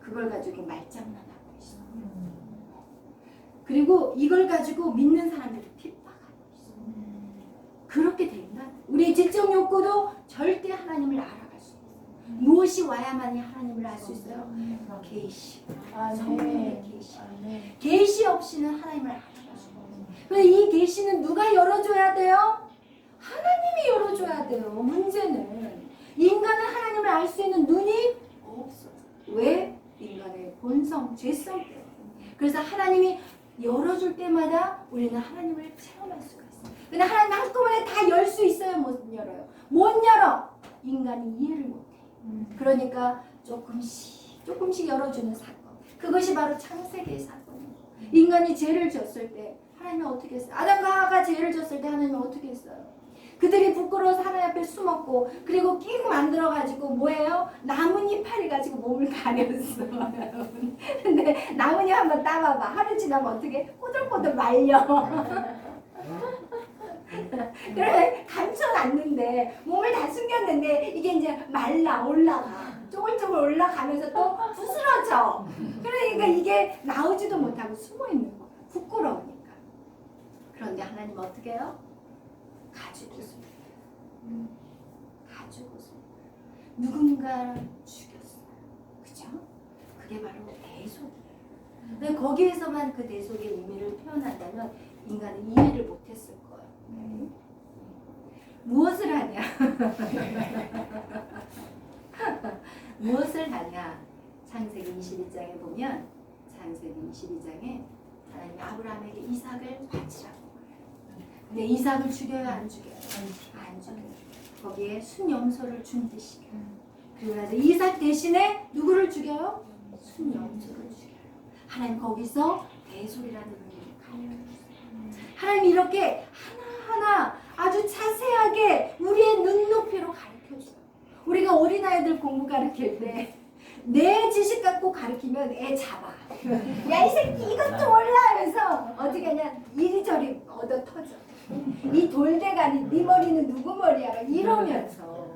그걸 가지고 말장난하고 있어. 그리고 이걸 가지고 믿는 사람들을 핍박하고 있어. 그렇게 된다. 우리의 지적 욕구도 절대 하나님을 알아갈 수 있어요. 무엇이 와야만이 하나님을 알 수 있어요? 계시. 성령의 계시. 계시 없이는 하나님을 알아갈 수가 없어요. 그런데 이 계시는 누가 열어줘야 돼요? 하나님이 열어줘야 돼요. 문제는 인간은 하나님을 알 수 있는 눈이 없어요. 왜? 인간의 본성, 죄성 때문에. 그래서 하나님이 열어줄 때마다 우리는 하나님을 체험할 수가 있어요. 근데 하나님 한꺼번에 다 열 수 있어요? 못 열어요? 못 열어! 인간이 이해를 못해. 그러니까 조금씩 열어주는 사건. 그것이 바로 창세기의 사건이에요. 인간이 죄를 졌을 때 하나님은 어떻게 했어요? 아담과 하와가 죄를 졌을 때 하나님은 어떻게 했어요? 그들이 부끄러워서 하나님 앞에 숨었고 그리고 낑 만들어가지고 뭐예요? 나뭇잎 가지고 몸을 가렸어. 여러분. 근데 나뭇잎 한번 따봐봐. 하루 지나면 어떻게 꼬들꼬들 말려. 그래 감춰놨는데 몸을 다 숨겼는데 이게 이제 말라 올라가. 쪼글쪼글 올라가면서 또 부스러져. 그러니까 이게 나오지도 못하고 숨어있는 거야. 부끄러우니까. 그런데 하나님 어떻게 해요? 가지고 있습니다. 가지고 있습니다. 누군가 죽였어요. 그죠? 그게 바로 대속이에요. 근데 거기에서만 그 대속의 의미를 표현한다면 인간은 이해를 못했을 거예요. 무엇을 하냐? 무엇을 하냐? 창세기 22장에 보면 창세기 22장에 하나님이 아브라함에게 이삭을 바치라고. 근데 이삭을 죽여요, 안 죽여요? 안 죽여요. 거기에 순염소를 준비시켜요. 그리고 나서 이삭 대신에 누구를 죽여요? 순염소를 죽여요. 하나님 거기서 대소리라는 의미를 가르쳐주세요. 하나님 이렇게 하나하나 아주 자세하게 우리의 눈높이로 가르쳐줘요. 우리가 어린아이들 공부 가르칠 때 내 지식 갖고 가르치면 애 잡아. 야, 이 새끼 이것도 몰라 하면서 어떻게 하냐, 이리저리 얻어 터져. 이 돌대가리, 네 머리는 누구 머리야? 막 이러면서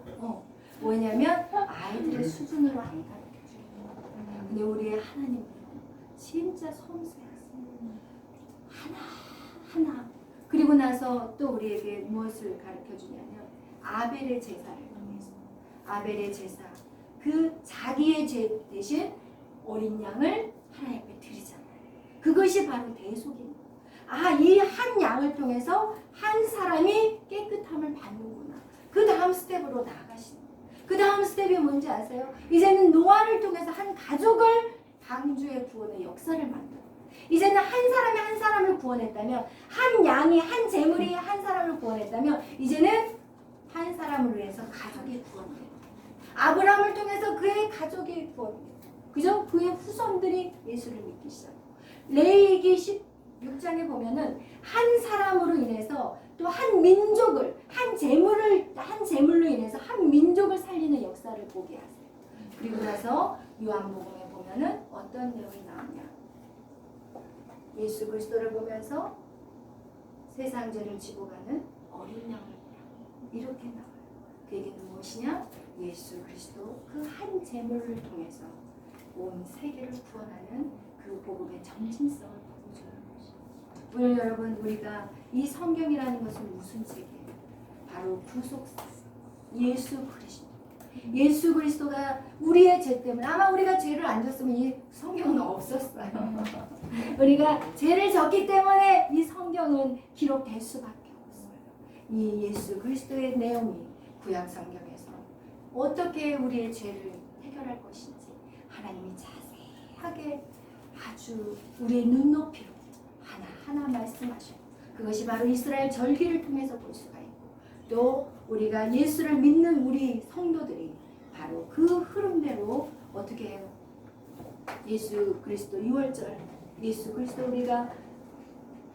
뭐냐면 아이들의 수준으로 안 가르쳐줘요. 근데 우리의 하나님은 진짜 섬세하세요. 하나하나. 그리고 나서 또 우리에게 무엇을 가르쳐주냐면 아벨의 제사를 통해서, 아벨의 제사, 그 자기의 죄 대신 어린 양을 하나님 앞에 드리잖아요. 그것이 바로 대속입니다. 아, 이 한 양을 통해서 한 사람이 깨끗함을 받는구나. 그 다음 스텝으로 나아가시는 거예요. 그 다음 스텝이 뭔지 아세요? 이제는 노아를 통해서 한 가족을 방주의 구원의 역사를 만들어요. 이제는 한 사람이 한 사람을 구원했다면, 한 양이, 한 재물이 한 사람을 구원했다면, 이제는 한 사람을 위해서 가족이 구원돼요. 아브라함을 통해서 그의 가족이 구원돼요. 그죠? 그의 후손들이 예수를 믿기 시작해요. 레위기 16장에 보면은 한 사람으로 인해서 또 한 민족을, 한 재물로 인해서 한 민족을 살리는 역사를 보게 하세요. 그리고 나서 요한복음에 보면은 어떤 내용이 나오냐? 예수 그리스도를 보면서 세상 죄를 지고 가는 어린 양을 보라. 이렇게 나와요. 그 얘기는 무엇이냐? 예수 그리스도 그 한 재물을 통해서 온 세계를 구원하는 그 복음의 정신성을 보여주는 것이죠. 오늘 여러분, 우리가 이 성경이라는 것은 무슨 책이에요? 바로 구속사, 예수 그리스도. 예수 그리스도가 우리의 죄 때문에, 아마 우리가 죄를 안 졌으면 이 성경은 없었어요. 우리가 죄를 졌기 때문에 이 성경은 기록될 수밖에 없어요. 이 예수 그리스도의 내용이 구약 성경에서 어떻게 우리의 죄를 해결할 것인지 하나님이 자세하게 아주 우리의 눈높이로 하나하나 말씀하셔요. 그것이 바로 이스라엘 절기를 통해서 볼 수가 있고, 또 우리가 예수를 믿는 우리 성도들이 바로 그 흐름대로 어떻게 해요? 예수 그리스도 6월절, 예수 그리스도 우리가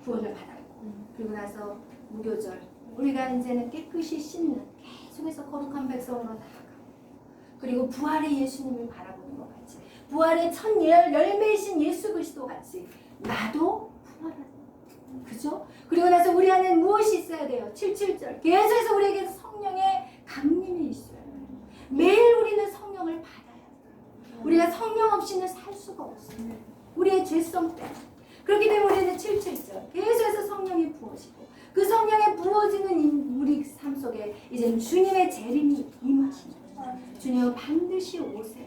구원을 받았고, 그리고 나서 무교절, 우리가 이제는 깨끗이 씻는, 계속해서 거룩한 백성으로 나아가고, 그리고 부활의 예수님을 바라보는 것 같이, 부활의 첫 열매이신 예수 그리스도 같이 나도 부활하는, 그죠? 그리고 나서 우리 안에 무엇이 있어야 돼요? 77절 계속해서 우리에게 성령의 강림이 있어요. 매일 우리는 성령을 받아야 돼요. 우리가 성령 없이는 살 수가 없어요. 우리의 죄성 때문에. 그렇기 때문에 우리는 77절 계속해서 성령이 부어지고, 그 성령에 부어지는 우리 삶 속에 이제는 주님의 재림이 임하십니다. 주님은 반드시 오세요.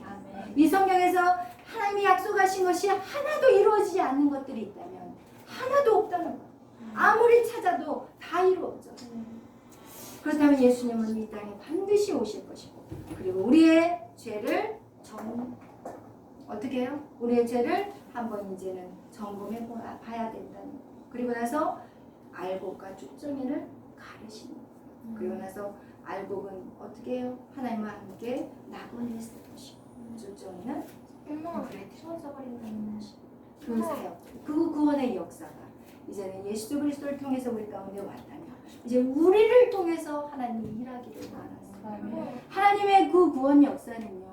이 성경에서 하나님이 약속하신 것이 하나도 이루어지지 않는 것들이 있다면 하나도 없다는 거예요. 아무리 찾아도 다 이루어져. 그렇다면 예수님은 이 땅에 반드시 오실 것이고, 그리고 우리의 죄를 어떻게 해요? 우리의 죄를 한번 이제는 점검해 봐야 된다는 거. 그리고 나서 알곡과 쭉정이를 가르시는 거. 그리고 나서 알곡은 어떻게 해요? 하나님과 함께 낙원에 있을 것이고, 쭉정이는 불에 태워져 버린다는 것이 그 사역, 그 구원의 역사가 이제는 예수 그리스도를 통해서 우리 가운데 왔다면, 이제 우리를 통해서 하나님이 일하기를 원하세요. 하나님의 그 구원 역사는요,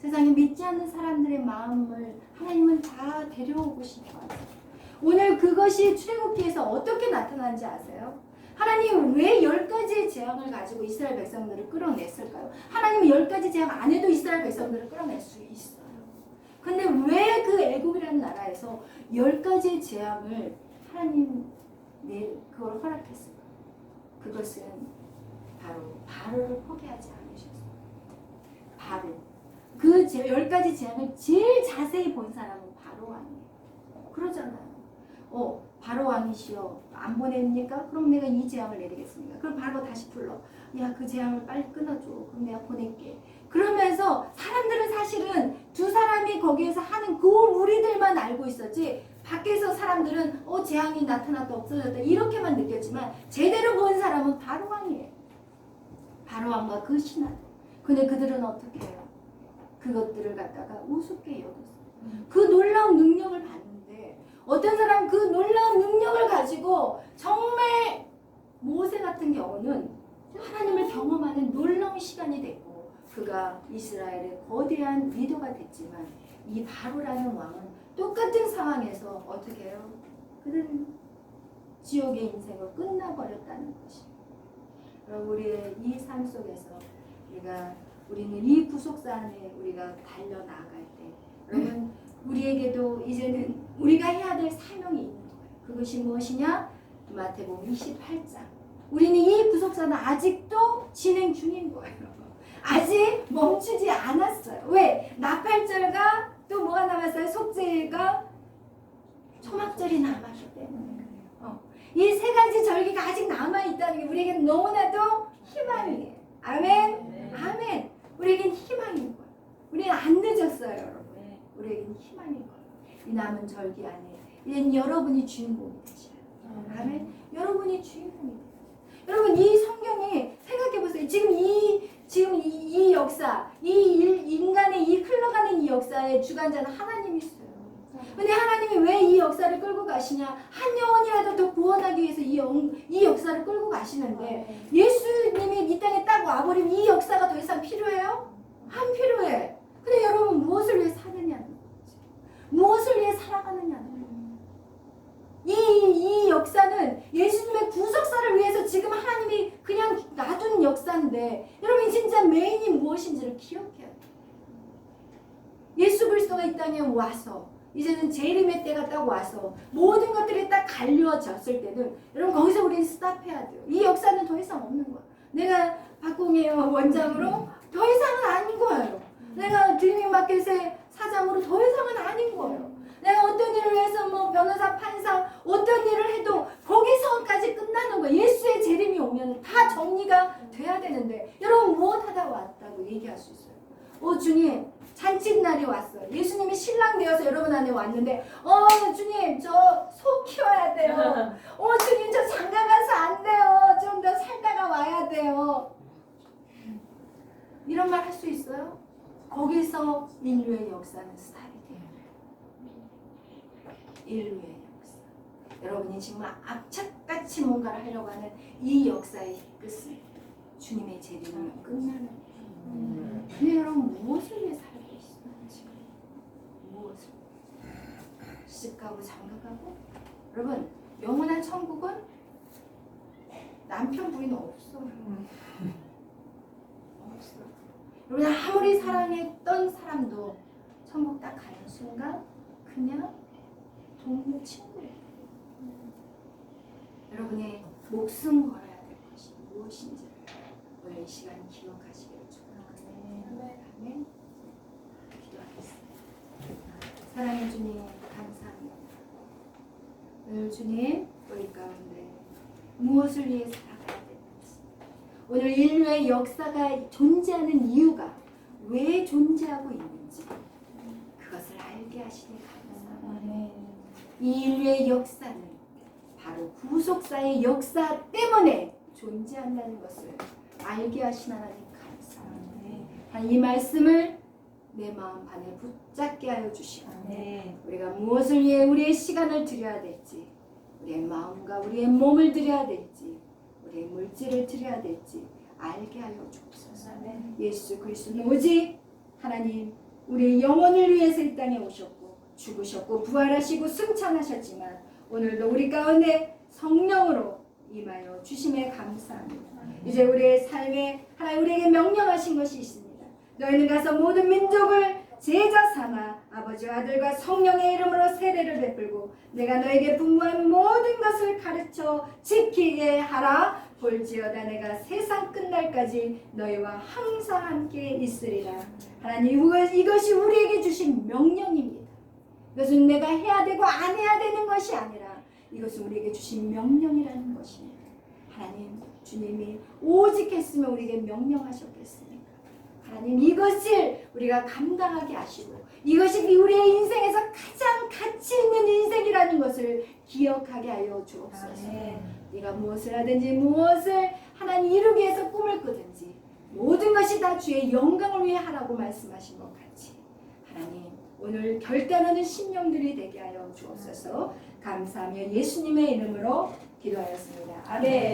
세상에 믿지 않는 사람들의 마음을 하나님은 다 데려오고 싶어요. 오늘 그것이 출애굽기에서 어떻게 나타난지 아세요? 하나님이 왜 10가지의 재앙을 가지고 이스라엘 백성들을 끌어냈을까요? 하나님은 10가지 재앙 안 해도 이스라엘 백성들을 끌어낼 수 있어요. 근데 왜 그 애굽이라는 나라에서 10가지의 재앙을 하나님 그걸 허락했을까요? 그것은 바로 바로를 포기하지 않으셨어요. 바로 그 10가지 재앙을 제일 자세히 본 사람은 바로 왕이에요. 그러잖아요. 바로 왕이시여, 안 보냅니까? 그럼 내가 이 재앙을 내리겠습니다. 그럼 바로 다시 불러. 야, 그 재앙을 빨리 끊어줘. 그럼 내가 보낼게. 그러면서 사람들은 사실은 두 사람이 거기에서 하는 그 무리들만 알고 있었지, 밖에서 사람들은 재앙이 나타났다 없어졌다 이렇게만 느꼈지만 제대로 본 사람은 바로왕이에요. 바로왕과 그 신하들. 근데 그들은 어떻게 해요? 그것들을 갖다가 우습게 여겼어요. 그 놀라운 능력을 봤는데 어떤 사람은 그 놀라운 능력을 가지고 정말 모세 같은 경우는 하나님을 경험하는 놀라운 시간이 됐고 그가 이스라엘의 거대한 리더가 됐지만 이 바로라는 왕은 똑같은 상황에서 어떻게 해요? 그는 지옥의 인생을 끝나버렸다는 것입니다. 그럼 우리의 이 삶 속에서 우리는 이 구속사 안에 우리가 달려나갈 때 여러분 우리에게도 이제는 우리가 해야 될 사명이 있는 거예요. 그것이 무엇이냐? 마태복음 28장. 우리는 이 구속사는 아직도 진행 중인 거예요. 아직 멈추지 않았어요. 왜? 나팔절과 또 뭐가 남았어요? 속죄일과 초막절이 남았기 때문에 그래요. 이 세 가지 절기가 아직 남아있다는 게 우리에게 너무나도 희망이에요. 아멘? 아멘. 우리에겐 희망인 거예요. 우리는 안 늦었어요, 여러분. 우리에겐 희망인 거예요. 이 남은 절기 안에 이젠 여러분이 주인공이 되셔요. 아멘. 여러분이 주인공이 돼요. 여러분 이 성경이 생각해 보세요. 지금 이 역사, 인간의 이 흘러가는 이 역사의 주관자는 하나님이 있어요. 근데 하나님이 왜 이 역사를 끌고 가시냐? 한 영혼이라도 더 구원하기 위해서 이 역사를 끌고 가시는데 예수님이 이 땅에 딱 와버리면 이 역사가 더 이상 필요해요? 안 필요해. 근데 여러분 무엇을 위해 사느냐는 거지. 무엇을 위해 살아가느냐는 거지. 이 역사는 예수님의 구속사를 위해서 지금 하나님이 그냥 놔둔 역사인데 여러분 진짜 메인이 무엇인지를 기억해야 돼요. 예수 그리스도가 이 땅에 와서 이제는 재림의 때가 딱 와서 모든 것들이 딱 갈려졌을 때는 여러분 거기서 우리는 스탑해야 돼요. 이 역사는 더 이상 없는 거야. 내가 박공의 원장으로 더 이상은 아닌 거예요. 내가 드리밍 마켓의 사장으로 더 이상은 아닌 거예요. 내가 어떤 일을 위해서 뭐 변호사, 판사 어떤 일을 해도 거기서까지 끝나는 거예요. 예수의 재림이 오면 다 정리가 돼야 되는데 여러분 무엇하다 왔다고 얘기할 수 있어요. 주님 잔칫날이 왔어요. 예수님이 신랑 되어서 여러분 안에 왔는데 주님 저 소 키워야 돼요. 주님 저 장가 가서 안 돼요. 좀 더 살다가 와야 돼요. 이런 말 할 수 있어요? 거기서 인류의 역사는 스타일이 돼요. 인류의 역사. 여러분이 정말 악착같이 뭔가를 하려고 하는 이 역사의 끝은 주님의 재림이면 끝나는 거예요. 근데 여러분 무엇을 위해 살고 있는지 무엇을 시집가고 장가가고 여러분 영원한 천국은 남편 부인 없어. 없어. 여러분 아무리 사랑했던 사람도 천국 딱 가는 순간 그냥 동료 친구예요. 여러분의 목숨 걸어야 될 것이 무엇인지를 오늘 이 시간 기억하시기를 축원합니다. 아멘. 기도하겠습니다. 사랑의 주님 감사합니다. 오늘 주님 우리 가운데 무엇을 위해 살아가야 되는지 오늘 인류의 역사가 존재하는 이유가 왜 존재하고 있는지 그것을 알게 하시니 감사합니다. 이 인류의 역사는 바로 구속사의 역사 때문에 존재한다는 것을 알게 하신 하나님 감사합니다. 이 말씀을 내 마음 안에 붙잡게 하여 주시고 우리가 무엇을 위해 우리의 시간을 드려야 될지 우리의 마음과 우리의 몸을 드려야 될지 우리의 물질을 드려야 될지 알게 하여 주옵소서. 예수 그리스도는 오직 하나님 우리의 영혼을 위해서 이 땅에 오셨고 죽으셨고 부활하시고 승천하셨지만 오늘도 우리 가운데 성령으로 임하여 주심에 감사합니다. 이제 우리의 삶에 하나님 우리에게 명령하신 것이 있습니다. 너희는 가서 모든 민족을 제자 삼아 아버지와 아들과 성령의 이름으로 세례를 베풀고 내가 너에게 분부한 모든 것을 가르쳐 지키게 하라. 볼지어다 내가 세상 끝날까지 너희와 항상 함께 있으리라. 하나님 이것이 우리에게 주신 명령입니다. 이것은 내가 해야 되고 안 해야 되는 것이 아니라 이것은 우리에게 주신 명령이라는 것입니다. 하나님 주님이 오직 했으면 우리에게 명령하셨겠습니까? 하나님 이것을 우리가 감당하게 하시고 이것이 우리의 인생에서 가장 가치 있는 인생이라는 하는 것을 기억하게 하여 주옵소서. 네가 무엇을 하든지 무엇을 하나님 이루기 위해서 꿈을 꾸든지 모든 것이 다 주의 영광을 위해 하라고 말씀하신 것 같이 하나님 오늘 결단하는 심령들이 되게 하여 주옵소서. 감사하며 예수님의 이름으로 기도하였습니다. 아멘.